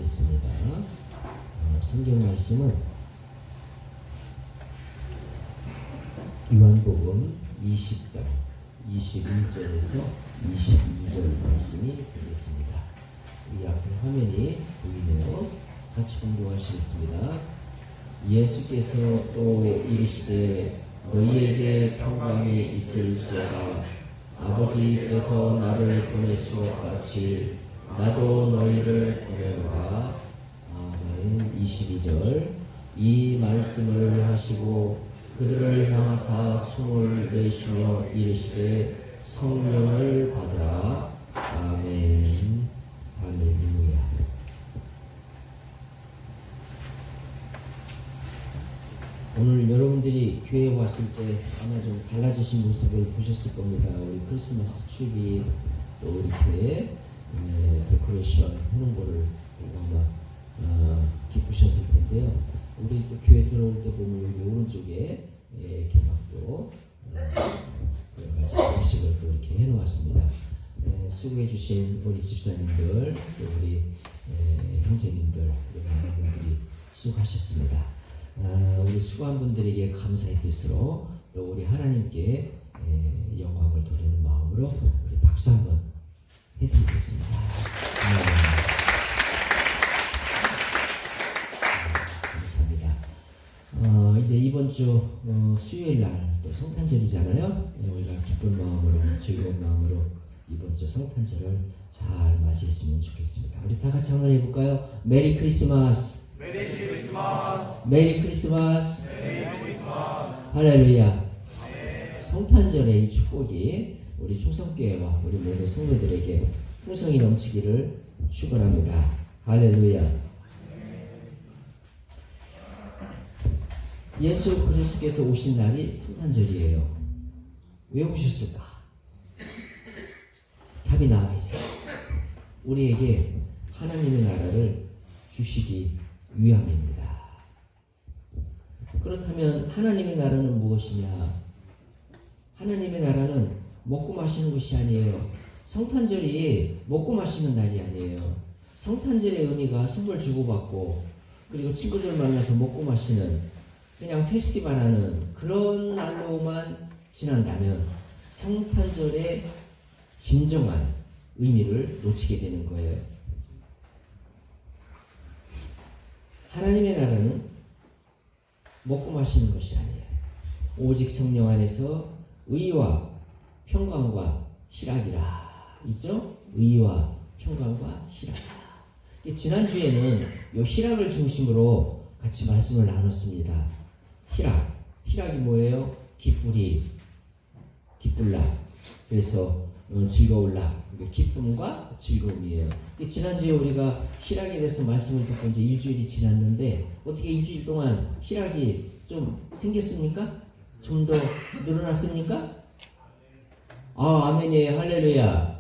있습니다. 성경 말씀은 요한복음 20장 21절에서 22절 말씀이 되겠습니다. 우리 앞에 화면이 보이네요. 같이 공부하시겠습니다. 예수께서 또 이르시되 너희에게 평강이 있을지어다. 아버지께서 나를 보내신 것 같이 나도 너희를 보내노라. 아멘. 22절. 이 말씀을 하시고 그들을 향하사 숨을 내쉬며 이르시되 성령을 받으라. 아멘. 할렐루야. 오늘 여러분들이 교회에 왔을 때 아마 좀 달라지신 모습을 보셨을 겁니다. 우리 크리스마스 추기 또 우리 교회 데코레이션 하는 거를 보고 아마 기쁘셨을 텐데요. 우리 또 교회 들어올 때 보면 여기 오른쪽에 개막도 여러 가지 방식을 또 이렇게 해놓았습니다. 수고해 주신 우리 집사님들 또 우리 형제님들 많은 분들이 수고하셨습니다. 우리 수고한 분들에게 감사의 뜻으로 또 우리 하나님께 영광을 돌리는 마음으로 우리 박수 한번 해드리겠습니다. 감사합니다. 이제 이번 주 수요일 날 또 성탄절이잖아요. 우리가 기쁜 마음으로 즐거운 마음으로 이번 주 성탄절을 잘 맞이했으면 좋겠습니다. 우리 다 같이 한번 해볼까요? 메리 크리스마스. 메리 크리스마스. 메리 크리스마스. 메리 크리스마스. 할렐루야. 성탄절의 이 축복이 우리 충성교회와 우리 모든 성도들에게 풍성이 넘치기를 축원합니다. 할렐루야. 예수 그리스도께서 오신 날이 성탄절이에요. 왜 오셨을까? 답이 나와 있어요. 우리에게 하나님의 나라를 주시기 위함입니다. 그렇다면 하나님의 나라는 무엇이냐? 하나님의 나라는 먹고 마시는 것이 아니에요. 성탄절이 먹고 마시는 날이 아니에요. 성탄절의 의미가 선물 주고받고 그리고 친구들 만나서 먹고 마시는 그냥 페스티벌 하는 그런 날로만 지난다면 성탄절의 진정한 의미를 놓치게 되는 거예요. 하나님의 나라는 먹고 마시는 것이 아니에요. 오직 성령 안에서 의와 평강과 희락이라 있죠? 의와 평강과 희락이라. 지난주에는 이 희락을 중심으로 같이 말씀을 나눴습니다. 희락이 뭐예요? 기쁠라. 그래서 즐거울라. 기쁨과 즐거움이에요. 지난주에 우리가 희락에 대해서 말씀을 듣고 이제 일주일이 지났는데 어떻게 일주일 동안 희락이 좀 생겼습니까? 좀 더 늘어났습니까? 아멘이에요. 할렐루야.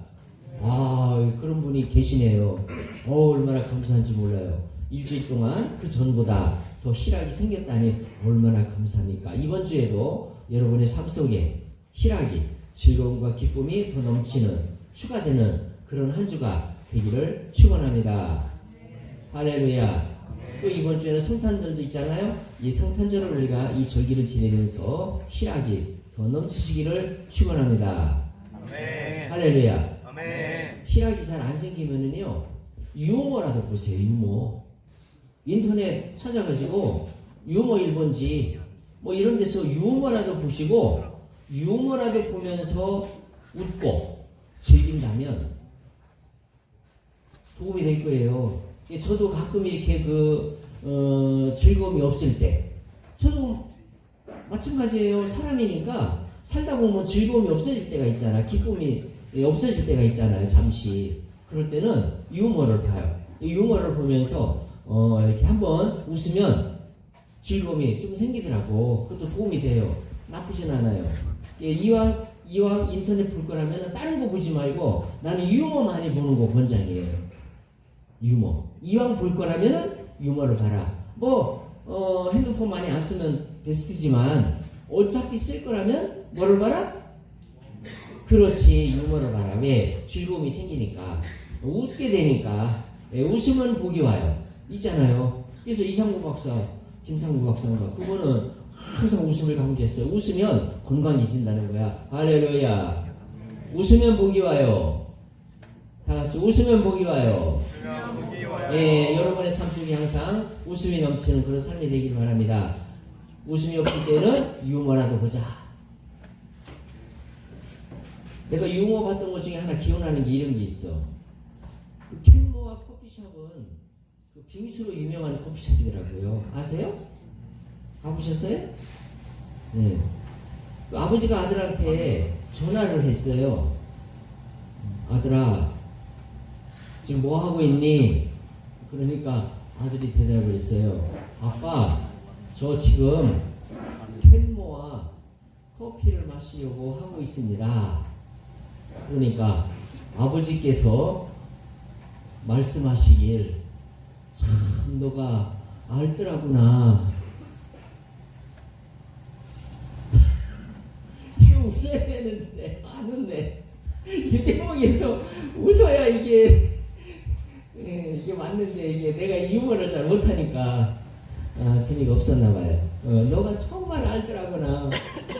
그런 분이 계시네요. 얼마나 감사한지 몰라요. 일주일 동안 그 전보다 더 희락이 생겼다니 얼마나 감사합니까? 이번 주에도 여러분의 삶 속에 희락이 즐거움과 기쁨이 더 넘치는 추가되는 그런 한 주가 되기를 축원합니다. 할렐루야. 또 이번 주에는 성탄절도 있잖아요. 이 성탄절을 우리가 이 절기를 지내면서 희락이 더 넘치시기를 축원합니다. 할렐루야. 희락이 잘 안 생기면은요 유머라도 보세요. 유머. 인터넷 찾아가지고 유머 일본지 뭐 이런 데서 유머라도 보시고 유머라도 보면서 웃고 즐긴다면 도움이 될 거예요. 저도 가끔 이렇게 즐거움이 없을 때 저도 마찬가지예요. 사람이니까 살다 보면 즐거움이 없어질 때가 있잖아. 기쁨이 없어질 때가 있잖아요. 잠시. 그럴 때는 유머를 봐요. 유머를 보면서 이렇게 한번 웃으면 즐거움이 좀 생기더라고. 그것도 도움이 돼요. 나쁘진 않아요. 이왕 인터넷 볼 거라면 다른 거 보지 말고 나는 유머 많이 보는 거 권장이에요. 유머. 이왕 볼 거라면 유머를 봐라. 핸드폰 많이 안 쓰면 베스트지만 어차피 쓸 거라면 뭐를 봐라? 그렇지. 유머를 봐라. 왜? 즐거움이 생기니까. 웃게 되니까. 예, 웃으면 복이 와요. 있잖아요. 그래서 이상구 박사, 김상구 박사인가 그거는 항상 웃음을 강조했어요. 웃으면 건강해진다는 거야. 할렐루야. 웃으면 복이 와요. 다 같이 웃으면 복이 와요. 예, 여러분의 삶 속에 항상 웃음이 넘치는 그런 삶이 되길 바랍니다. 웃음이 없을 때는 유머라도 보자. 내가 유머 봤던 것 중에 하나 기억나는 게 이런 게 있어. 그 캔모아 커피숍은 그 빙수로 유명한 커피숍이더라고요. 아세요? 가보셨어요? 네. 그 아버지가 아들한테 전화를 했어요. 아들아, 지금 뭐 하고 있니? 그러니까 아들이 대답을 했어요. 아빠, 저 지금 캔모아 커피를 마시려고 하고 있습니다. 그러니까 아버지께서 말씀하시길 참 너가 알더라구나. 이거 웃어야 되는데 안 웃네. 이 대목에서 웃어야 이게 맞는데 이게 내가 유머를 잘 못하니까 재미가 없었나 봐요. 너가 정말 알더라구나.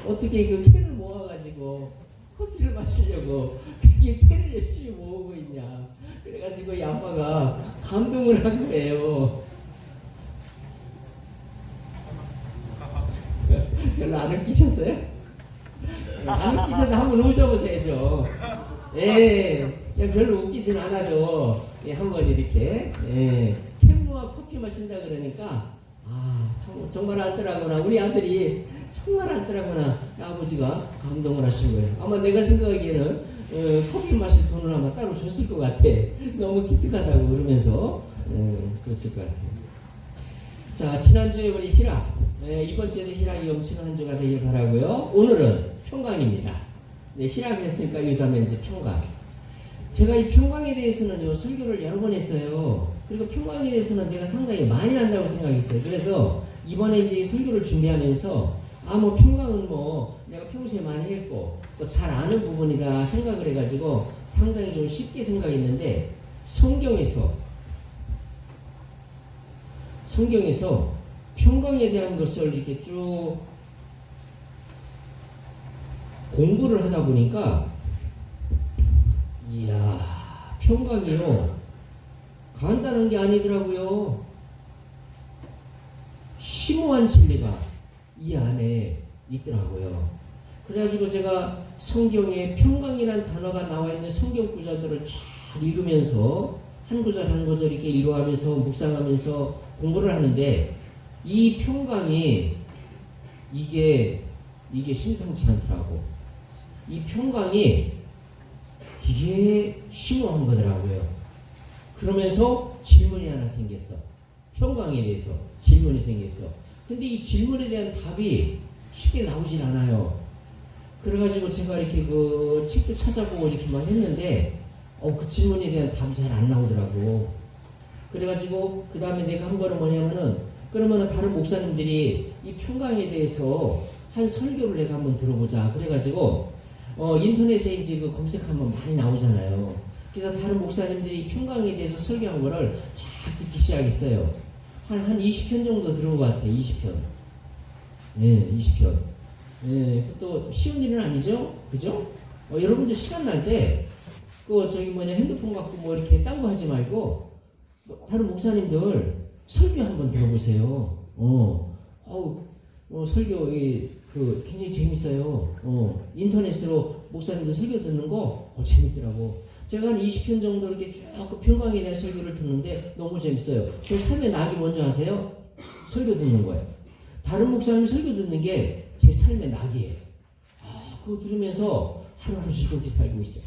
어떻게 그 캔을 모아가지고 커피를 마시려고 그렇게 캔을 열심히 모으고 있냐. 그래가지고 이 아빠가 감동을 한 거예요. 별로 안 웃기셨어요? 안 웃기셔도 한번 웃어보세요. 예, 그냥 별로 웃기진 않아도 한번 이렇게 캔모아 커피 마신다 그러니까 정말 알더라구나. 우리 아들이 정말 알더라구나. 아버지가 감동을 하신 거예요. 아마 내가 생각하기에는 커피 마실 돈을 아마 따로 줬을 것 같아. 너무 기특하다고 그러면서 그랬을 것 같아요. 자, 지난주에 우리 희락, 이번 주에도 희락이 넘치는 한 주가 되길 바라고요. 오늘은 평강입니다. 네, 희락을 했으니까 이 다음에 이제 평강. 제가 이 평강에 대해서는요, 설교를 여러 번 했어요. 그리고 평강에 대해서는 내가 상당히 많이 한다고 생각했어요. 그래서 이번에 이제 설교를 준비하면서 뭐 평강은 뭐 내가 평소에 많이 했고 또 잘 아는 부분이다 생각을 해가지고 상당히 좀 쉽게 생각했는데 성경에서 평강에 대한 것을 이렇게 쭉 공부를 하다 보니까 이야, 평강이요 간단한 게 아니더라고요. 심오한 진리가 이 안에 있더라고요. 그래가지고 제가 성경에 평강이라는 단어가 나와 있는 성경 구절들을 쫙 읽으면서 한 구절 한 구절 이렇게 읽어가면서 묵상하면서 공부를 하는데 이 평강이 이게 심상치 않더라고. 이 평강이 이게 심오한 거더라고요. 그러면서 질문이 하나 생겼어. 평강에 대해서 질문이 생겼어. 근데 이 질문에 대한 답이 쉽게 나오질 않아요. 그래가지고 제가 이렇게 그 책도 찾아보고 이렇게만 했는데 그 질문에 대한 답이 잘 안 나오더라고. 그래가지고 그 다음에 내가 한 거는 뭐냐면은 그러면은 다른 목사님들이 이 평강에 대해서 한 설교를 내가 한번 들어보자. 그래가지고 인터넷에 이제 그 검색하면 많이 나오잖아요. 그래서 다른 목사님들이 평강에 대해서 설교한 거를 쫙 듣기 시작했어요. 한 20편 정도 들은 것 같아요. 20편. 네, 20편. 네, 또 쉬운 일은 아니죠? 그죠? 여러분들 시간 날 때, 핸드폰 갖고 뭐 이렇게 딴 거 하지 말고, 다른 목사님들 설교 한번 들어보세요. 설교, 굉장히 재밌어요. 인터넷으로 목사님들 설교 듣는 거, 재밌더라고. 제가 한 20편 정도 이렇게 쭉 그 평강에 대한 설교를 듣는데 너무 재밌어요. 제 삶의 낙이 뭔지 아세요? 설교 듣는 거예요. 다른 목사님 설교 듣는 게 제 삶의 낙이에요. 그거 들으면서 하루하루 즐겁게 살고 있어요.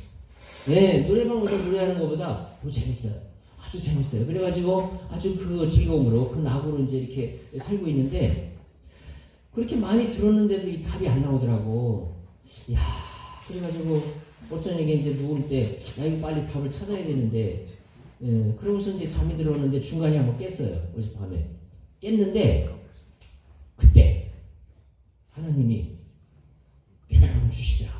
네, 노래방에서 노래하는 것보다 더 재밌어요. 아주 재밌어요. 그래가지고 아주 그 즐거움으로, 그 낙으로 이제 이렇게 살고 있는데, 그렇게 많이 들었는데도 이 답이 안 나오더라고. 그래가지고 어쩌냐게 이제 누울 때, 이거 빨리 답을 찾아야 되는데, 그러고서 이제 잠이 들었는데 중간에 한번 깼어요. 어젯밤에. 깼는데, 그때, 하나님이 깨달음을 주시더라고.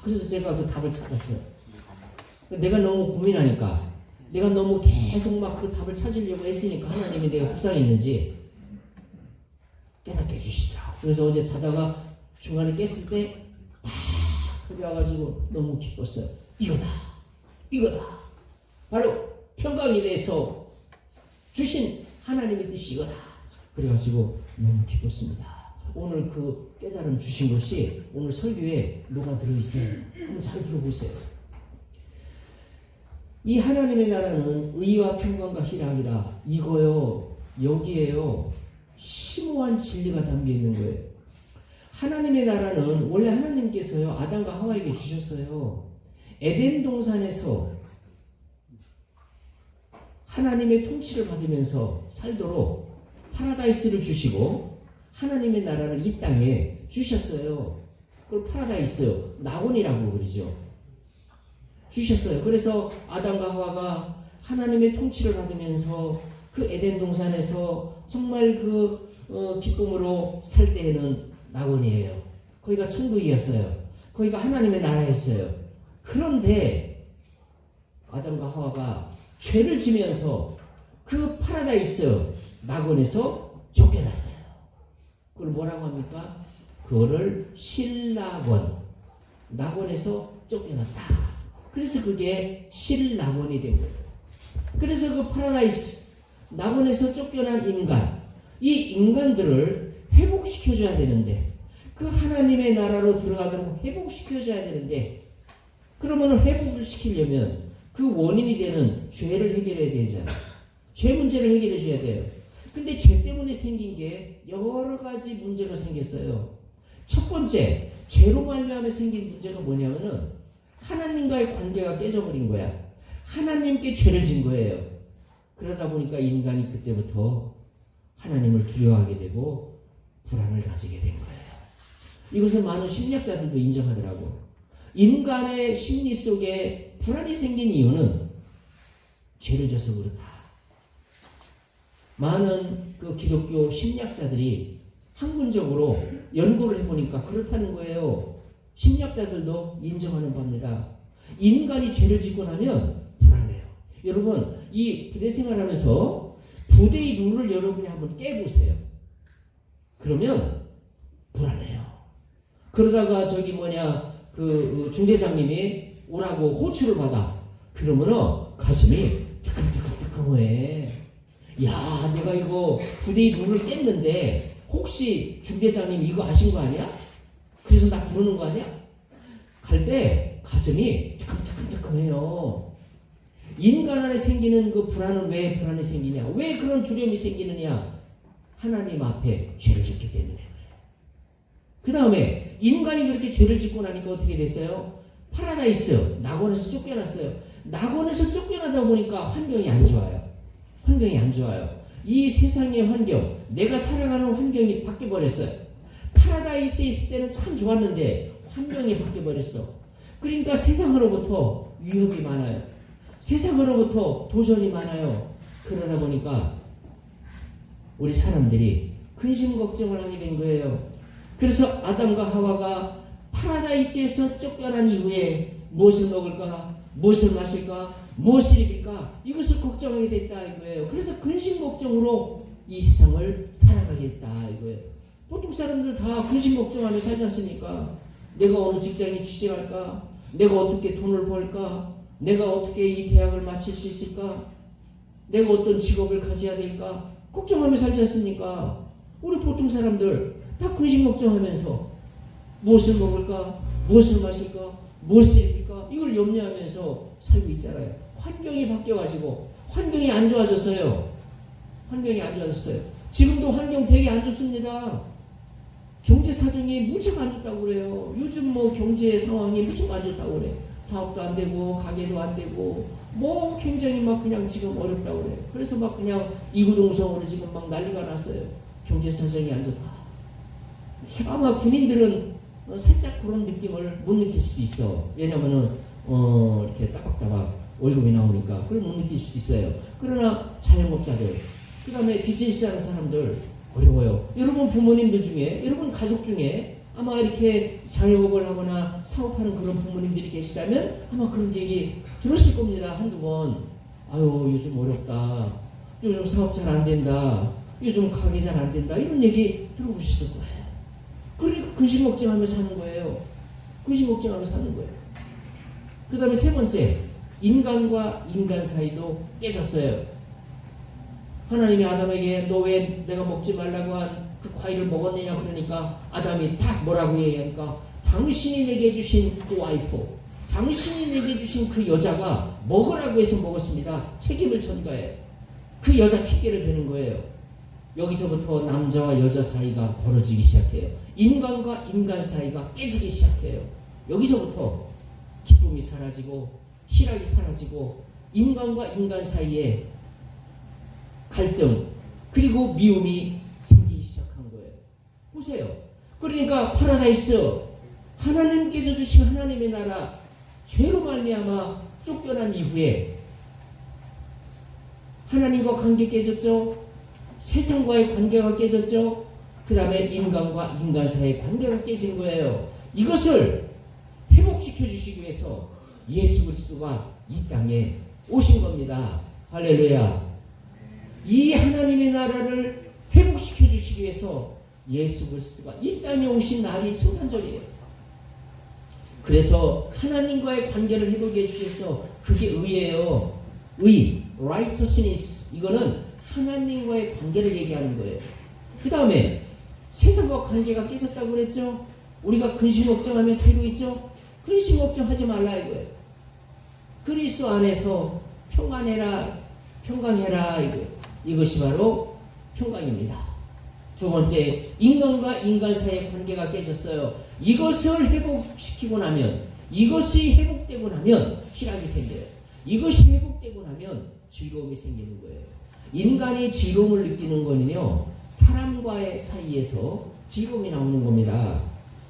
그래서 제가 그 답을 찾았어요. 내가 너무 고민하니까, 내가 너무 계속 막 그 답을 찾으려고 했으니까 하나님이 내가 불쌍했는지 깨닫게 해주시더라고. 그래서 어제 자다가 중간에 깼을 때 딱 답이 와가지고 너무 기뻤어요. 이거다. 바로 평강에 대해서 주신 하나님의 뜻이 이거다. 그래가지고 너무 기뻤습니다. 오늘 그 깨달음 주신 것이 오늘 설교에 녹아 들어있어요. 한번 잘 들어보세요. 이 하나님의 나라는 의와 평강과 희락이라. 이거요, 여기에요, 심오한 진리가 담겨 있는 거예요. 하나님의 나라는 원래 하나님께서요, 아담과 하와에게 주셨어요. 에덴 동산에서 하나님의 통치를 받으면서 살도록 파라다이스를 주시고 하나님의 나라를 이 땅에 주셨어요. 그걸 파라다이스, 낙원이라고 그러죠. 주셨어요. 그래서 아담과 하와가 하나님의 통치를 받으면서 그 에덴 동산에서 정말 기쁨으로 살 때에는 낙원이에요. 거기가 천국이었어요. 거기가 하나님의 나라였어요. 그런데 아담과 하와가 죄를 지면서 그 파라다이스 낙원에서 쫓겨났어요. 그걸 뭐라고 합니까? 그거를 실낙원, 낙원에서 쫓겨났다. 그래서 그게 실낙원이 된 거예요. 그래서 그 파라다이스 낙원에서 쫓겨난 인간, 이 인간들을 회복시켜줘야 되는데, 그 하나님의 나라로 들어가도록 회복시켜줘야 되는데, 그러면 회복을 시키려면 그 원인이 되는 죄를 해결해야 되잖아요. 죄 문제를 해결해 줘야 돼요. 근데 죄 때문에 생긴 게 여러 가지 문제가 생겼어요. 첫 번째, 죄로 말미암아 생긴 문제가 뭐냐면은 하나님과의 관계가 깨져버린 거야. 하나님께 죄를 진 거예요. 그러다 보니까 인간이 그때부터 하나님을 두려워하게 되고 불안을 가지게 된 거예요. 이것을 많은 심리학자들도 인정하더라고. 인간의 심리 속에 불안이 생긴 이유는 죄를 져서 그렇다. 많은 그 기독교 심리학자들이 학문적으로 연구를 해보니까 그렇다는 거예요. 심리학자들도 인정하는 바입니다. 인간이 죄를 짓고 나면 불안해요. 여러분, 이 부대 생활하면서 부대의 룰을 여러분이 한번 깨보세요. 그러면 불안해요. 그러다가 그 중대장님이 오라고 호출을 받아. 그러면은 가슴이 뜨끔뜨끔뜨끔해. 야, 내가 이거 부대의 룰을 깼는데 혹시 중대장님 이거 아신 거 아니야? 그래서 나 부르는 거 아니야? 갈 때 가슴이 뜨끔뜨끔뜨끔해요. 인간 안에 생기는 그 불안은 왜 불안이 생기냐? 왜 그런 두려움이 생기느냐? 하나님 앞에 죄를 짓기 때문에 그래요. 그 다음에 인간이 그렇게 죄를 짓고 나니까 어떻게 됐어요? 파라다이스, 낙원에서 쫓겨났어요. 낙원에서 쫓겨나다 보니까 환경이 안 좋아요. 환경이 안 좋아요. 이 세상의 환경, 내가 살아가는 환경이 바뀌어버렸어요. 파라다이스에 있을 때는 참 좋았는데 환경이 바뀌어버렸어. 그러니까 세상으로부터 위협이 많아요. 세상으로부터 도전이 많아요. 그러다 보니까 우리 사람들이 근심 걱정을 하게 된 거예요. 그래서 아담과 하와가 파라다이스에서 쫓겨난 이후에 무엇을 먹을까? 무엇을 마실까? 무엇을 입을까? 이것을 걱정하게 됐다 이거예요. 그래서 근심 걱정으로 이 세상을 살아가게 됐다 이거예요. 보통 사람들 다 근심 걱정하며 살지 않습니까? 내가 어느 직장에 취직할까? 내가 어떻게 돈을 벌까? 내가 어떻게 이 대학을 마칠 수 있을까? 내가 어떤 직업을 가져야 될까? 걱정하며 살지 않습니까? 우리 보통 사람들 다 근심 걱정하면서 무엇을 먹을까? 무엇을 마실까? 무엇을 입을까? 이걸 염려하면서 살고 있잖아요. 환경이 바뀌어가지고 환경이 안 좋아졌어요. 환경이 안 좋아졌어요. 지금도 환경 되게 안 좋습니다. 경제 사정이 무척 안 좋다고 그래요. 요즘 경제 상황이 무척 안 좋다고 그래요. 사업도 안 되고 가게도 안 되고 굉장히 막 그냥 지금 어렵다고 그래요. 그래서 막 그냥 이구동성으로 지금 막 난리가 났어요. 경제 사정이 안 좋다. 아마 군인들은 살짝 그런 느낌을 못 느낄 수도 있어. 왜냐면은 이렇게 따박따박 월급이 나오니까 그걸 못 느낄 수도 있어요. 그러나 자영업자들, 그 다음에 비즈니스 하는 사람들 어려워요. 여러분 부모님들 중에, 여러분 가족 중에 아마 이렇게 자영업을 하거나 사업하는 그런 부모님들이 계시다면 아마 그런 얘기 들었을 겁니다. 한두 번. 아유 요즘 어렵다. 요즘 사업 잘 안 된다. 요즘 가게 잘 안 된다. 이런 얘기 들어보셨을 거예요. 그러니까 근심 걱정하며 사는 거예요. 근심 걱정하며 사는 거예요. 그 다음에 세 번째, 인간과 인간 사이도 깨졌어요. 하나님이 아담에게 너 왜 내가 먹지 말라고 한 그 과일을 먹었느냐 그러니까 아담이 딱 뭐라고 얘기하니까 당신이 내게 주신 그 와이프, 당신이 내게 주신 그 여자가 먹으라고 해서 먹었습니다. 책임을 전가해요. 그 여자 핑계를 대는 거예요. 여기서부터 남자와 여자 사이가 벌어지기 시작해요. 인간과 인간 사이가 깨지기 시작해요. 여기서부터 기쁨이 사라지고 희락이 사라지고 인간과 인간 사이에 갈등 그리고 미움이 생기기 시작한 거예요. 보세요. 그러니까 파라다이스 하나님께서 주신 하나님의 나라 죄로 말미암아 쫓겨난 이후에 하나님과 관계 깨졌죠. 세상과의 관계가 깨졌죠. 그 다음에 인간과 인간 사이의 관계가 깨진 거예요. 이것을 회복시켜 주시기 위해서 예수 그리스도가 이 땅에 오신 겁니다. 할렐루야. 이 하나님의 나라를 회복시켜 주시기 위해서 예수 그리스도가 이 땅에 오신 날이 성탄절이에요. 그래서 하나님과의 관계를 회복해 주셔서 그게 의예요. 의, righteousness. 이거는 하나님과의 관계를 얘기하는 거예요. 그 다음에 세상과 관계가 깨졌다고 그랬죠. 우리가 근심 걱정하며 살고 있죠. 근심 걱정하지 말라 이거예요. 그리스도 안에서 평안해라, 평강해라 이것이 바로 평강입니다. 두 번째, 인간과 인간 사이의 관계가 깨졌어요. 이것을 회복시키고 나면, 이것이 회복되고 나면 희락이 생겨요. 이것이 회복되고 나면 즐거움이 생기는 거예요. 인간이 즐거움을 느끼는 거는요, 사람과의 사이에서 즐거움이 나오는 겁니다.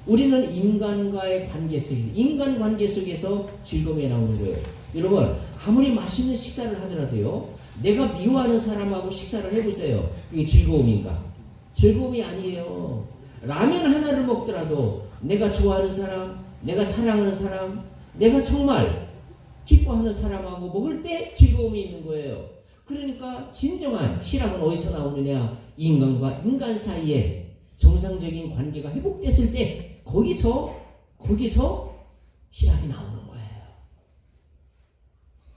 우리는 인간과의 관계 속에서, 인간 관계 속에서 즐거움이 나오는 거예요. 여러분, 아무리 맛있는 식사를 하더라도요, 내가 미워하는 사람하고 식사를 해보세요. 이게 즐거움인가? 즐거움이 아니에요. 라면 하나를 먹더라도 내가 좋아하는 사람, 내가 사랑하는 사람, 내가 정말 기뻐하는 사람하고 먹을 때 즐거움이 있는 거예요. 그러니까 진정한 희락은 어디서 나오느냐? 인간과 인간 사이에 정상적인 관계가 회복됐을 때 거기서 희락이 나오는 거예요.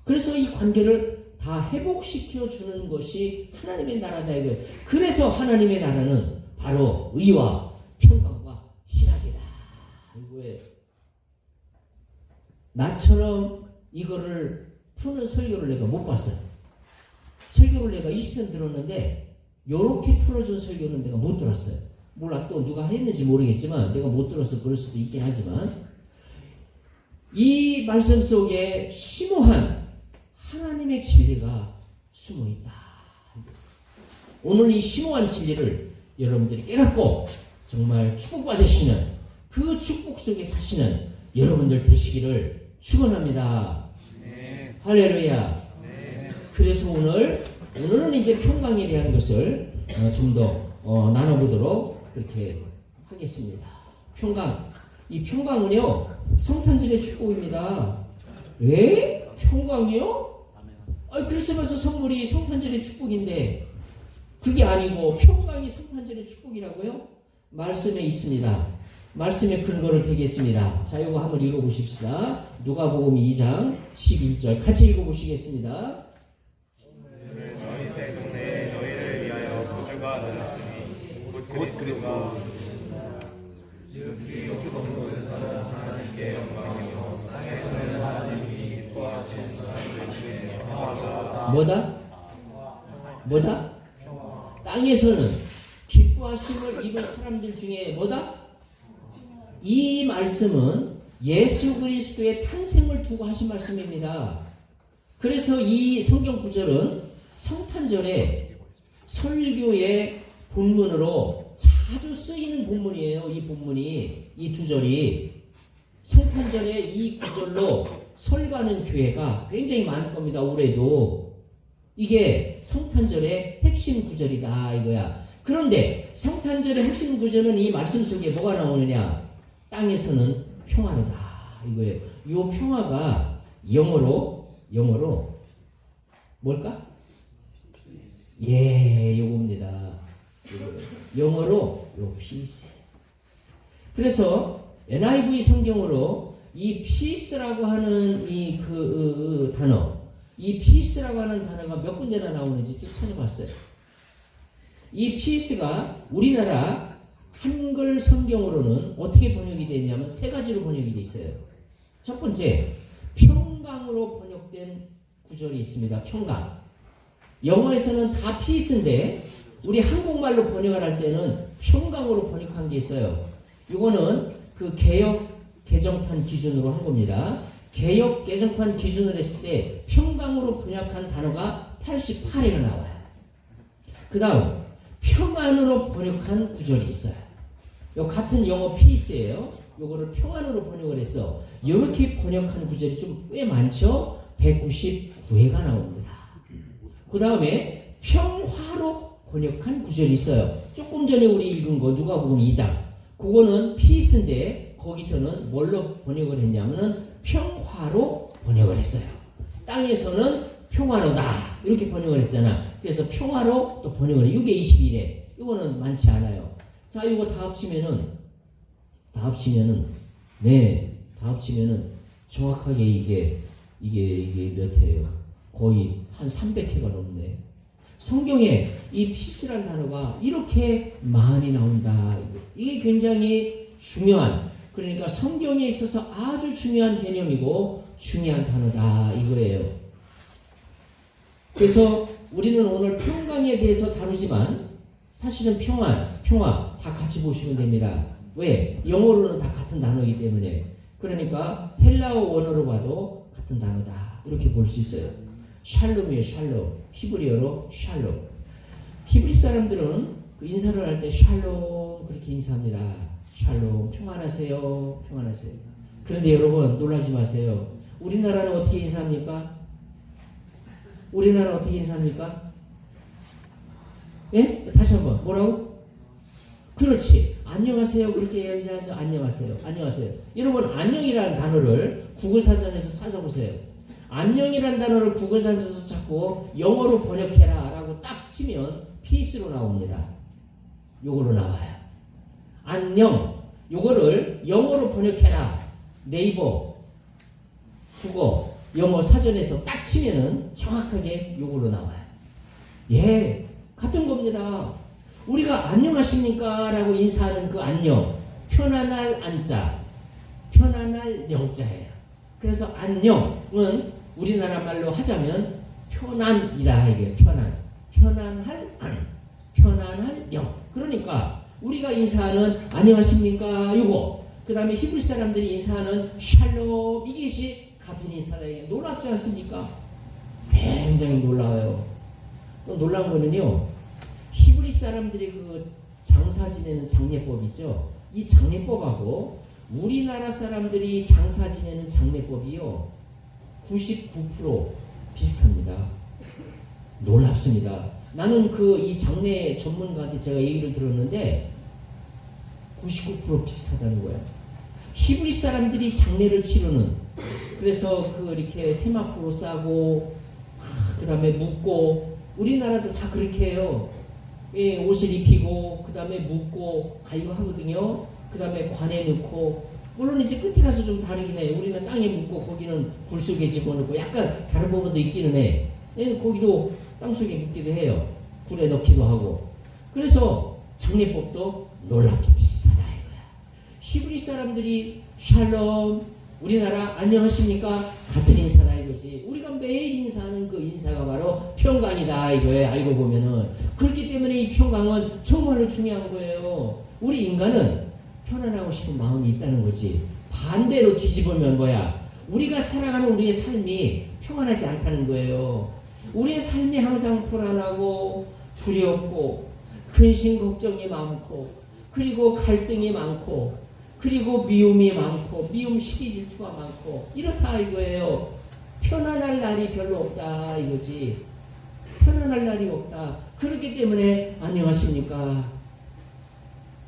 그래서 이 관계를 다 회복시켜 주는 것이 하나님의 나라다 이거예요. 그래서 하나님의 나라는 바로 의와 평강과 희락이다 이거예요. 나처럼 이거를 푸는 설교를 내가 못 봤어요. 설교를 내가 20편 들었는데 이렇게 풀어준 설교는 내가 못 들었어요. 몰라 또 누가 했는지 모르겠지만 내가 못 들어서 그럴 수도 있긴 하지만 이 말씀 속에 심오한 하나님의 진리가 숨어 있다. 오늘 이 심오한 진리를 여러분들이 깨닫고 정말 축복받으시는 그 축복 속에 사시는 여러분들 되시기를 축원합니다. 네. 할렐루야. 네. 그래서 오늘은 이제 평강에 대한 것을 좀 더 나눠보도록 그렇게 하겠습니다. 평강. 이 평강은요 성탄절의 축복입니다. 왜? 평강이요? 크리스마스 선물이 성탄절의 축복인데 그게 아니고 평강이 성탄절의 축복이라고요? 말씀에 있습니다. 말씀의 근거를 대겠습니다. 자, 이거 한번 읽어보십시다. 누가복음 2장 11절 같이 읽어보시겠습니다. 너희 새 동네에 너희를 위하여 구주가 나셨으니 곧 그리스도 지극히 하나님께 영광이요 땅에서는 하나님이 도와주신 뭐다? 땅에서는 기뻐하심을 입은 사람들 중에 뭐다? 이 말씀은 예수 그리스도의 탄생을 두고 하신 말씀입니다. 그래서 이 성경 구절은 성탄절에 설교의 본문으로 자주 쓰이는 본문이에요. 이 본문이, 이 두 절이 성탄절에 이 구절로 설교하는 교회가 굉장히 많을 겁니다. 올해도. 이게 성탄절의 핵심 구절이다 이거야. 그런데 성탄절의 핵심 구절은 이 말씀 속에 뭐가 나오느냐? 땅에서는 평화로다 이거예요. 이 평화가 영어로 뭘까? 예, 요겁니다. 영어로 요 peace. 그래서 NIV 성경으로 이 peace라고 하는 이 단어, 이 peace라고 하는 단어가 몇 군데나 나오는지 쭉 찾아봤어요. 이 peace가 우리나라 한글 성경으로는 어떻게 번역이 되어 있냐면 세 가지로 번역이 되어 있어요. 첫 번째, 평강으로 번역된 구절이 있습니다. 평강. 영어에서는 다 peace인데 우리 한국말로 번역을 할 때는 평강으로 번역한 게 있어요. 이거는 그 개역 개정판 기준으로 한 겁니다. 개역 개정판 기준으로 했을 때 평강으로 번역한 단어가 88회가 나와요. 그 다음 평안으로 번역한 구절이 있어요. 요 같은 영어 peace예요. 요거를 평안으로 번역을 했어. 이렇게 번역한 구절이 좀 꽤 많죠. 199회가 나옵니다. 그 다음에 평화로 번역한 구절이 있어요. 조금 전에 우리 읽은 거 누가복음 2장. 그거는 peace인데 거기서는 뭘로 번역을 했냐면은 평화로 번역을 했어요. 땅에서는 평화로다 이렇게 번역을 했잖아. 그래서 평화로 또 번역을 해. 이게 21회. 이거는 많지 않아요. 자, 이거 다 합치면은 정확하게 이게 몇 회예요? 거의 한 300회가 넘네. 성경에 이 peace라는 단어가 이렇게 많이 나온다. 이게 굉장히 중요한, 그러니까 성경에 있어서 아주 중요한 개념이고 중요한 단어다 이거예요. 그래서 우리는 오늘 평강에 대해서 다루지만 사실은 평화 다 같이 보시면 됩니다. 왜? 영어로는 다 같은 단어이기 때문에. 그러니까 헬라어 원어로 봐도 같은 단어다 이렇게 볼 수 있어요. 샬롬이에요. 샬롬. 히브리어로 샬롬. 히브리 사람들은 그 인사를 할 때 샬롬 그렇게 인사합니다. 샬롬. 평안하세요. 평안하세요. 그런데 여러분 놀라지 마세요. 우리나라는 어떻게 인사합니까? 우리나라는 어떻게 인사합니까? 예? 다시 한번 뭐라고? 그렇지. 안녕하세요. 그렇게 얘기하죠. 안녕하세요. 안녕하세요. 여러분 안녕이라는 단어를 구글사전에서 찾아보세요. 안녕이라는 단어를 구글사전에서 찾고 영어로 번역해라 라고 딱 치면 peace로 나옵니다. 요걸로 나와요. 안녕. 요거를 영어로 번역해라. 네이버, 국어, 영어 사전에서 딱 치면은 정확하게 요걸로 나와요. 예, 같은 겁니다. 우리가 안녕하십니까? 라고 인사하는 그 안녕. 편안할 안자, 편안할 영자예요. 그래서 안녕은 우리나라 말로 하자면 편안이라 이게 편안. 편안할 안, 편안할 영. 그러니까 우리가 인사하는 안녕하십니까? 요거. 그 다음에 히브리 사람들이 인사하는 샬롬. 이것이 같은 인사다. 놀랍지 않습니까? 굉장히 놀라워요. 또 놀라운 거는요. 히브리 사람들이 그 장사 지내는 장례법 있죠. 이 장례법하고 우리나라 사람들이 장사 지내는 장례법이요 99% 비슷합니다. 놀랍습니다. 나는 이 장례 전문가한테 제가 얘기를 들었는데 99% 비슷하다는 거야. 히브리 사람들이 장례를 치르는, 그래서 이렇게 세마포로 싸고 그 다음에 묻고, 우리나라도 다 그렇게 해요. 예, 옷을 입히고 그 다음에 묻고 가이고 하거든요. 그 다음에 관에 넣고, 물론 이제 끝에 가서 좀 다르긴 해요. 우리는 땅에 묻고 거기는 굴 속에 집어넣고 약간 다른 부분도 있기는 해. 예, 거기도 땅속에 묻기도 해요. 굴에 넣기도 하고. 그래서 장례법도 놀랍게 비슷하다 이거야. 히브리 사람들이 샬롬, 우리나라 안녕하십니까? 같은 인사다 이거지. 우리가 매일 인사하는 그 인사가 바로 평강이다 이거예요. 알고 보면은. 그렇기 때문에 이 평강은 정말로 중요한 거예요. 우리 인간은 편안하고 싶은 마음이 있다는 거지. 반대로 뒤집으면 뭐야? 우리가 살아가는 우리의 삶이 평안하지 않다는 거예요. 우리의 삶이 항상 불안하고 두렵고 근심 걱정이 많고 그리고 갈등이 많고 그리고 미움이 많고 미움 시기 질투가 많고 이렇다 이거예요. 편안할 날이 별로 없다 이거지. 편안할 날이 없다. 그렇기 때문에 안녕하십니까?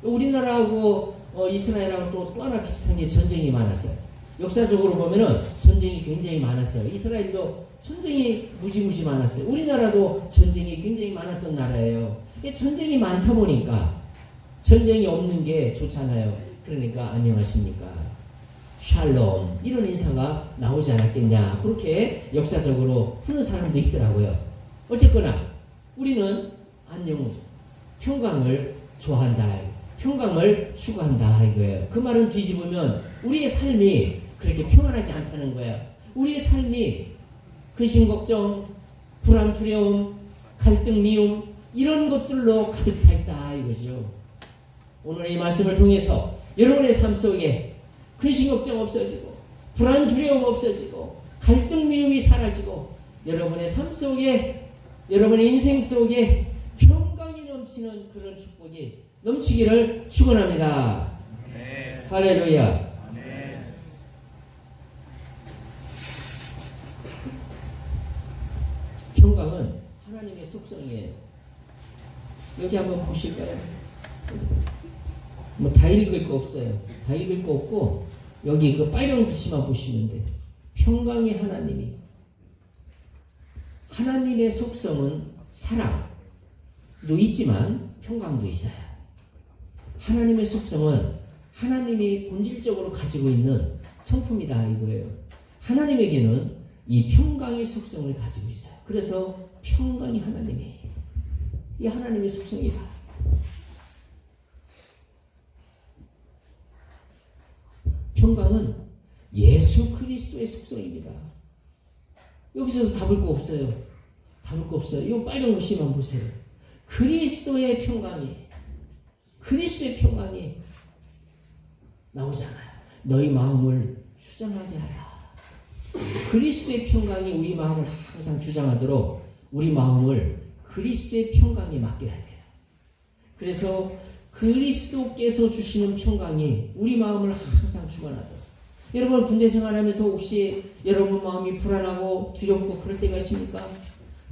우리나라하고 이스라엘하고 또 하나 비슷한 게 전쟁이 많았어요. 역사적으로 보면은 전쟁이 굉장히 많았어요. 이스라엘도 전쟁이 무지무지 많았어요. 우리나라도 전쟁이 굉장히 많았던 나라예요. 전쟁이 많다 보니까 전쟁이 없는 게 좋잖아요. 그러니까 안녕하십니까, 샬롬, 이런 인사가 나오지 않았겠냐, 그렇게 역사적으로 푸는 사람도 있더라고요. 어쨌거나 우리는 안녕, 평강을 좋아한다, 평강을 추구한다 이거예요. 그 말은 뒤집으면 우리의 삶이 그렇게 평안하지 않다는 거야. 우리의 삶이 근심 걱정, 불안 두려움, 갈등 미움, 이런 것들로 가득 차 있다 이거죠. 오늘의 이 말씀을 통해서 여러분의 삶 속에 근심 걱정 없어지고, 불안 두려움 없어지고, 갈등 미움이 사라지고, 여러분의 삶 속에, 여러분의 인생 속에 평강이 넘치는 그런 축복이 넘치기를 축원합니다. 아멘. 할렐루야. 아멘. 평강은 하나님의 속성이에요. 여기 한번 보실까요? 뭐 다 읽을 거 없어요. 다 읽을 거 없고 여기 그 빨간 글씨만 보시면 돼요. 평강의 하나님의 속성은 사랑도 있지만 평강도 있어요. 하나님의 속성은 하나님이 본질적으로 가지고 있는 성품이다 이거예요. 하나님에게는 이 평강의 속성을 가지고 있어요. 그래서 평강이 하나님이에요. 이 하나님의 속성이다. 평강은 예수 그리스도의 속성입니다. 여기서도 답을 거 없어요. 답을 거 없어요. 이 빨간 글씨만 보세요. 그리스도의 평강이 나오잖아요. 너희 마음을 주장하게 하라. 그리스도의 평강이 우리 마음을 항상 주장하도록 우리 마음을 그리스도의 평강에 맡겨야 돼요. 그래서 그리스도께서 주시는 평강이 우리 마음을 항상 주관하도록. 여러분 군대 생활하면서 혹시 여러분 마음이 불안하고 두렵고 그럴 때가 있습니까?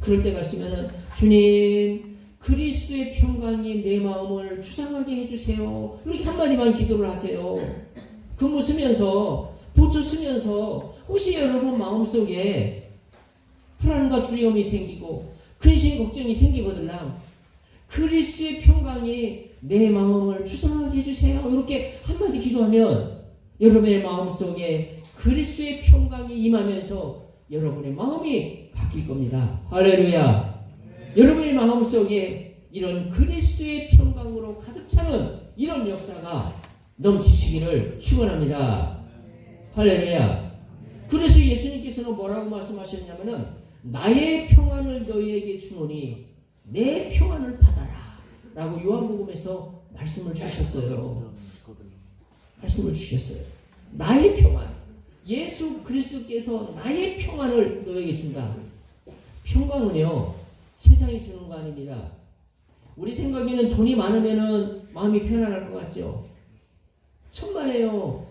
그럴 때가 있으면은 주님, 그리스도의 평강이 내 마음을 주장하게 해주세요. 이렇게 한마디만 기도를 하세요. 근무 쓰면서, 보초 쓰면서 혹시 여러분 마음속에 불안과 두려움이 생기고 근심 걱정이 생기거든요. 그리스도의 평강이 내 마음을 주장하게 해주세요. 이렇게 한마디 기도하면 여러분의 마음속에 그리스도의 평강이 임하면서 여러분의 마음이 바뀔 겁니다. 할렐루야. 여러분의 마음속에 이런 그리스도의 평강으로 가득 차는 이런 역사가 넘치시기를 축원합니다. 할렐루야. 그래서 예수님께서는 뭐라고 말씀하셨냐면은 나의 평안을 너희에게 주노니 내 평안을 받아라 라고 요한복음에서 말씀을 주셨어요. 나의 평안, 예수 그리스도께서 나의 평안을 너에게 준다. 평강은요 세상이 주는 거 아닙니다. 우리 생각에는 돈이 많으면은 마음이 편안할 것 같죠. 천만에요.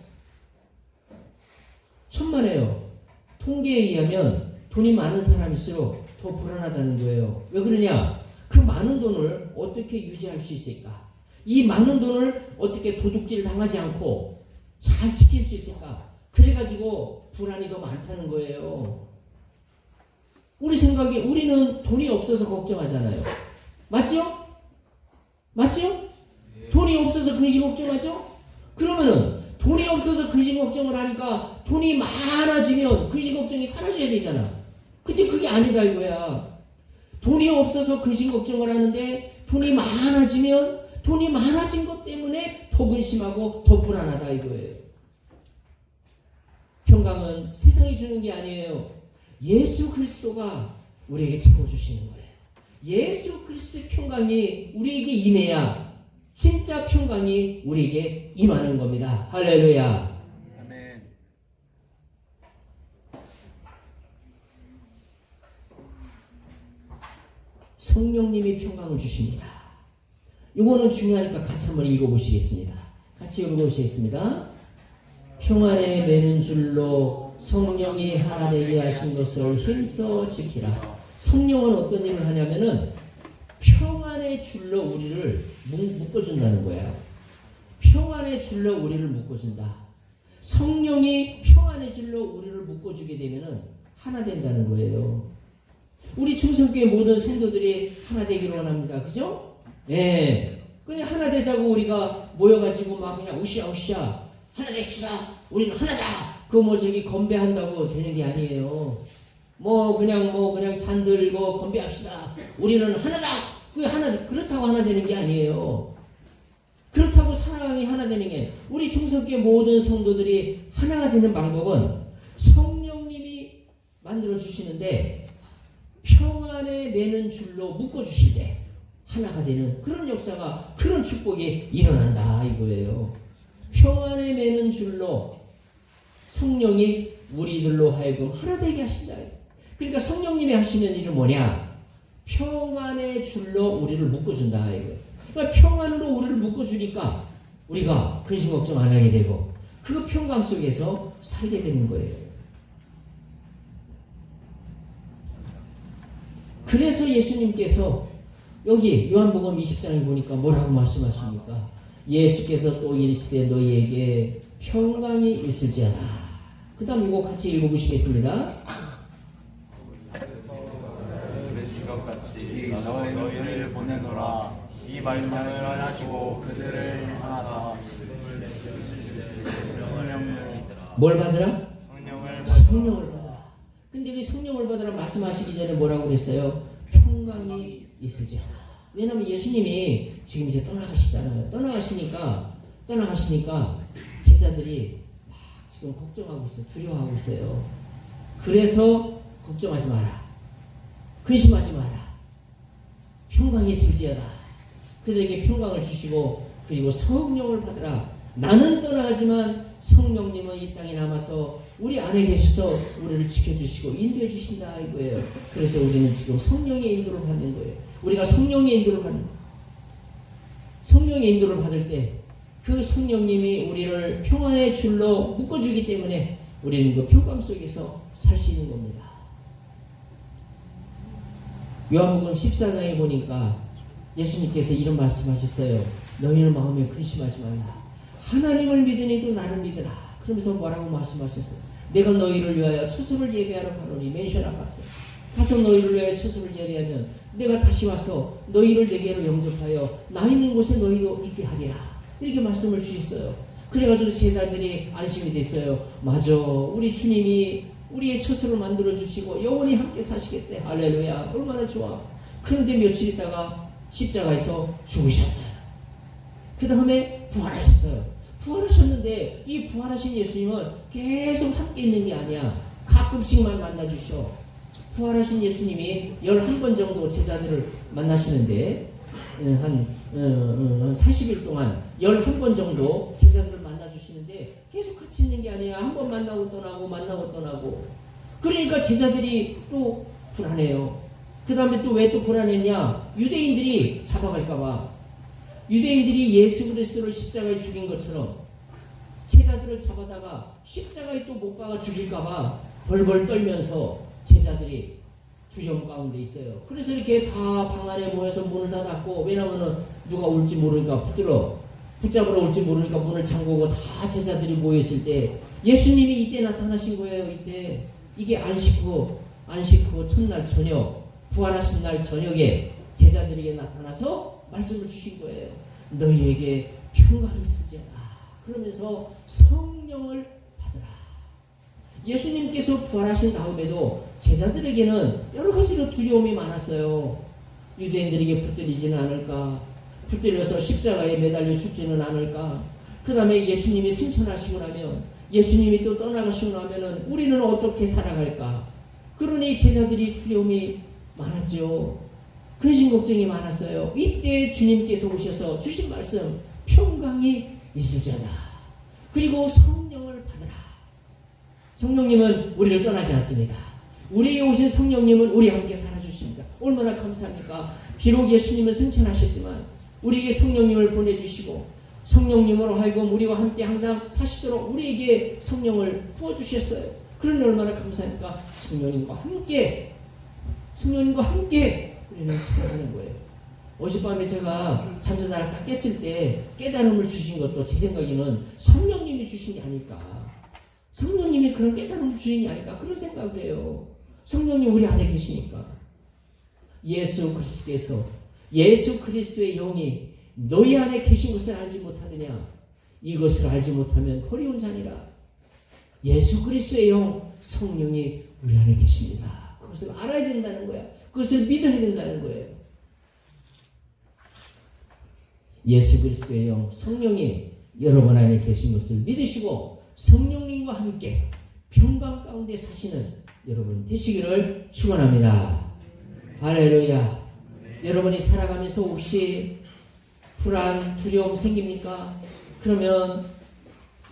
통계에 의하면 돈이 많은 사람일수록 더 불안하다는 거예요. 왜 그러냐? 그 많은 돈을 어떻게 유지할 수 있을까? 이 많은 돈을 어떻게 도둑질 당하지 않고 잘 지킬 수 있을까? 그래가지고 불안이 더 많다는 거예요. 우리 생각에 우리는 돈이 없어서 걱정하잖아요. 맞죠? 돈이 없어서 근심 걱정하죠? 그러면은 돈이 없어서 근심 걱정을 하니까 돈이 많아지면 근심 걱정이 사라져야 되잖아. 근데 그게 아니다 이거야. 돈이 없어서 근심 걱정을 하는데 돈이 많아지면 돈이 많아진 것 때문에 더 근심하고 더 불안하다 이거예요. 평강은 세상이 주는 게 아니에요. 예수 그리스도가 우리에게 채워주시는 거예요. 예수 그리스도의 평강이 우리에게 임해야 진짜 평강이 우리에게 임하는 겁니다. 할렐루야. 아멘. 성령님이 평강을 주십니다. 이거는 중요하니까 같이 한번 읽어보시겠습니다. 같이 읽어보시겠습니다. 평안에 매는 줄로 성령이 하나 되게 하신 것을 힘써 지키라. 성령은 어떤 일을 하냐면은 평안의 줄로 우리를 묶어준다는 거예요. 평안의 줄로 우리를 묶어준다. 성령이 평안의 줄로 우리를 묶어주게 되면은 하나 된다는 거예요. 우리 충성교회 모든 성도들이 하나 되기를 원합니다. 그죠? 예. 그냥 하나 되자고 우리가 모여가지고 막 그냥 우시아우시아 하나 됩시다. 우리는 하나다. 뭐 저기 건배한다고 되는 게 아니에요. 그냥 잔 들고 건배합시다. 우리는 하나다. 그게 하나 그렇다고 하나 되는 게 아니에요. 그렇다고 사랑이 하나 되는 게 우리 충성교회 모든 성도들이 하나가 되는 방법은 성령님이 만들어 주시는데 평안에 매는 줄로 묶어 주실 때 하나가 되는 그런 역사가 그런 축복이 일어난다 이거예요. 평안에 매는 줄로 성령이 우리들로 하여금 하나 되게 하신다. 그러니까 성령님이 하시는 일은 뭐냐? 평안의 줄로 우리를 묶어준다 이거예요. 그러니까 평안으로 우리를 묶어주니까 우리가 근심 걱정 안 하게 되고 그 평강 속에서 살게 되는 거예요. 그래서 예수님께서 여기 요한복음 20장에 보니까 뭐라고 말씀하십니까? 예수께서 또 이르시되 너희에게 평강이 있을지어다. 그 다음 이거 같이 읽어보시겠습니다. 그러신 것 같이 너희를 보내노라. 이 말씀을 하시고 그들을 향하사 뭘 받으라? 성령을 받으라. 근데 그 성령을 받으라 말씀하시기 전에 뭐라고 그랬어요? 평강이 있을지어다. 왜냐하면 예수님이 지금 이제 떠나가시잖아요. 떠나가시니까 제자들이 막 지금 걱정하고 있어요. 두려워하고 있어요. 그래서 걱정하지 마라. 근심하지 마라. 평강이 있을지어다. 그들에게 평강을 주시고 그리고 성령을 받으라. 나는 떠나가지만 성령님은 이 땅에 남아서 우리 안에 계셔서 우리를 지켜주시고 인도해 주신다 이거예요. 그래서 우리는 지금 성령의 인도를 받는 거예요. 우리가 성령의 인도를 받을 때 그 성령님이 우리를 평안의 줄로 묶어주기 때문에 우리는 그 평강 속에서 살 수 있는 겁니다. 요한복음 14장에 보니까 예수님께서 이런 말씀하셨어요. 너희는 마음에 근심하지 말라. 하나님을 믿으니 또 나를 믿으라. 그러면서 뭐라고 말씀하셨어요? 내가 너희를 위하여 처소를 예배하러 가노니 맨션 아파트 가서 너희를 위하여 처소를 예배하면 내가 다시 와서 너희를 내게로 영접하여 나 있는 곳에 너희도 있게 하리라. 이렇게 말씀을 주셨어요. 그래가지고 제자들이 안심이 됐어요. 맞아. 우리 주님이 우리의 처소를 만들어주시고 영원히 함께 사시겠대. 할렐루야. 얼마나 좋아. 그런데 며칠 있다가 십자가에서 죽으셨어요. 그 다음에 부활하셨어요. 부활하셨는데 이 부활하신 예수님은 계속 함께 있는 게 아니야. 가끔씩만 만나주셔. 부활하신 예수님이 11번 정도 제자들을 만나시는데 한 40일 동안 11번 정도 제자들을 만나주시는데 계속 같이 있는 게 아니야. 한 번 만나고 떠나고 그러니까 제자들이 또 불안해요. 그 다음에 또 왜 또 불안했냐? 유대인들이 잡아갈까봐. 유대인들이 예수 그리스도를 십자가에 죽인 것처럼 제자들을 잡아다가 십자가에 또 못 박아 죽일까봐 벌벌 떨면서 제자들이 두려움 가운데 있어요. 그래서 이렇게 다 방 안에 모여서 문을 다 닫고, 왜냐면은 누가 올지 모르니까 붙잡으러 올지 모르니까 문을 잠그고 다 제자들이 모여있을 때 예수님이 이때 나타나신 거예요. 이때 이게 안식 후 첫날 저녁 부활하신 날 저녁에 제자들에게 나타나서 말씀을 주신 거예요. 너희에게 평강이 있을지어다. 그러면서 성령을 받으라. 예수님께서 부활하신 다음에도 제자들에게는 여러 가지로 두려움이 많았어요. 유대인들에게 붙들리지는 않을까? 붙들려서 십자가에 매달려 죽지는 않을까? 그 다음에 예수님이 승천하시고 나면, 예수님이 또 떠나가시고 나면은 우리는 어떻게 살아갈까? 그러니 제자들이 두려움이 많았죠. 근심 걱정이 많았어요. 이때 주님께서 오셔서 주신 말씀, 평강이 있을지어다. 그리고 성령을 받으라. 성령님은 우리를 떠나지 않습니다. 우리에게 오신 성령님은 우리와 함께 살아주십니다. 얼마나 감사합니까? 비록 예수님은 승천하셨지만 우리에게 성령님을 보내주시고 성령님으로 하여금 우리와 함께 항상 사시도록 우리에게 성령을 부어주셨어요. 그러니 얼마나 감사합니까? 성령님과 함께 우리는 살아가는 거예요. 어젯밤에 제가 잠자다가 딱 깼을 때 깨달음을 주신 것도 제 생각에는 성령님이 주신 게 아닐까. 성령님이 그런 깨달음을 주신 게 아닐까. 그런 생각을 해요. 성령님 우리 안에 계시니까. 예수 그리스도의 영이 너희 안에 계신 것을 알지 못하느냐. 이것을 알지 못하면 호리온 자니라. 예수 그리스도의 영, 성령이 우리 안에 계십니다. 그것을 알아야 된다는 거야. 그것을 믿어야 된다는 거예요. 예수 그리스도의 영, 성령이 여러분 안에 계신 것을 믿으시고 성령님과 함께 평강 가운데 사시는 여러분 되시기를 축원합니다. 할렐루야. 여러분이 살아가면서 혹시 불안, 두려움 생깁니까? 그러면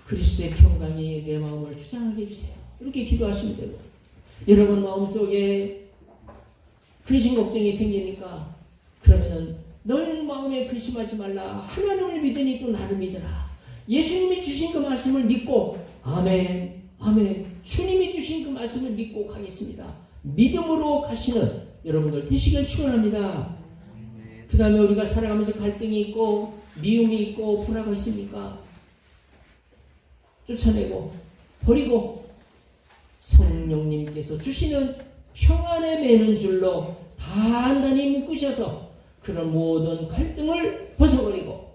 그리스도의 평강이 내 마음을 주장하게 해주세요. 이렇게 기도하시면 되고, 여러분 마음속에 근심 걱정이 생기니까 그러면은 너희는 마음에 근심하지 말라. 하나님을 믿으니 또 나를 믿으라. 예수님이 주신 그 말씀을 믿고 아멘, 아멘. 주님이 주신 그 말씀을 믿고 가겠습니다. 믿음으로 가시는 여러분들 되시길 축원합니다. 그 다음에 우리가 살아가면서 갈등이 있고 미움이 있고 불화가 있습니까? 쫓아내고 버리고 성령님께서 주시는 평안에 매는 줄로 단단히 묶으셔서 그런 모든 갈등을 벗어버리고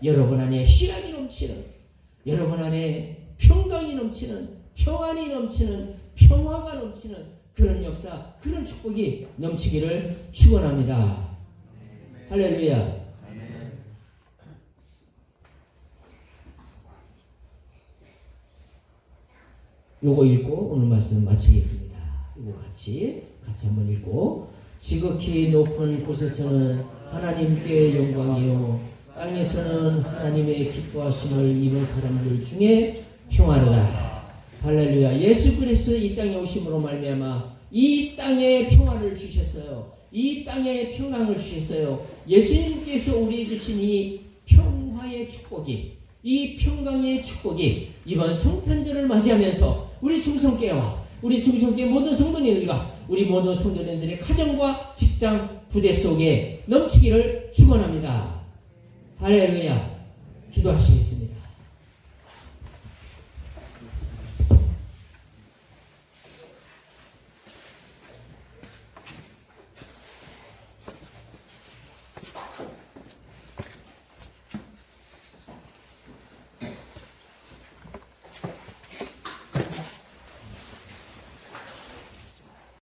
여러분 안에 희락이 넘치는, 여러분 안에 평강이 넘치는, 평안이 넘치는, 평화가 넘치는 그런 역사, 그런 축복이 넘치기를 축원합니다. 할렐루야. 요거 읽고 오늘 말씀 마치겠습니다. 이거 같이 한번 읽고, 지극히 높은 곳에서는 하나님께 영광이요 땅에서는 하나님의 기뻐하심을 입은 사람들 중에 평화로다. 할렐루야. 예수 그리스도 이 땅에 오심으로 말미암아 이 땅에 평화를 주셨어요. 이 땅에 평강을 주셨어요. 예수님께서 우리에게 주신 이 평화의 축복이, 이 평강의 축복이 이번 성탄절을 맞이하면서 우리 중성교회와 우리 중성교회 모든 성도님들과 우리 모든 성도님들의 가정과 직장, 부대 속에 넘치기를 축원합니다. 할렐루야. 기도하시겠습니다.